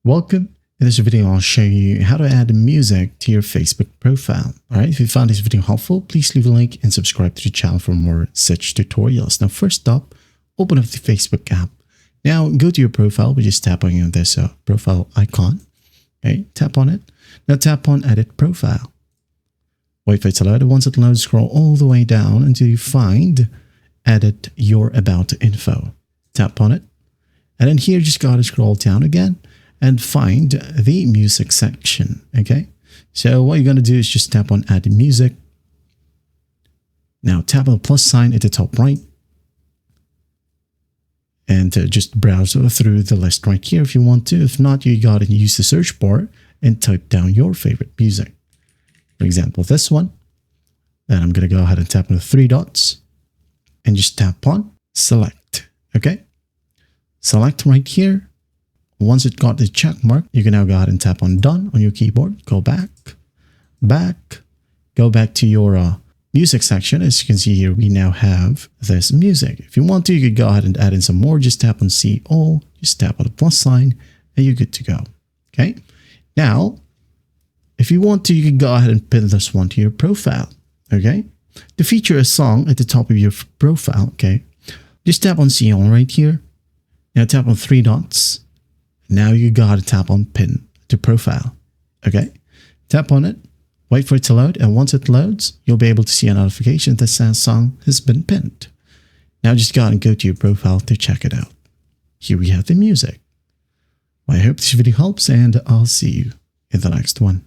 Welcome. In this video, I'll show you how to add music to your Facebook profile. All right. If you found this video helpful, please leave a like and subscribe to the channel for more such tutorials. Now, first up, open up the Facebook app. Now go to your profile by just tapping on this profile icon. Okay. Tap on it. Now tap on edit profile. Wait for it to load. Once it loads, scroll all the way down until you find edit your about info. Tap on it. And then here, just gotta scroll down again and find the music section. Okay. So what you're going to do is just tap on add music. Now tap on the plus sign at the top right. And just browse through the list right here if you want to. If not, you got to use the search bar and type down your favorite music. For example, this one. Then I'm going to go ahead and tap on the three dots and just tap on select. Okay. Select right here. Once it got the check mark, you can now go ahead and tap on done on your keyboard. Go back, go back to your music section. As you can see here, we now have this music. If you want to, you could go ahead and add in some more. Just tap on see all, just tap on the plus sign, and you're good to go. Okay. Now, if you want to, you can go ahead and pin this one to your profile. Okay. To feature a song at the top of your profile, okay, just tap on see all right here. Now tap on three dots. Now you got to tap on pin to profile. Okay. Tap on it. Wait for it to load. And once it loads, you'll be able to see a notification that says song has been pinned. Now just go and go to your profile to check it out. Here we have the music. Well, I hope this video helps and I'll see you in the next one.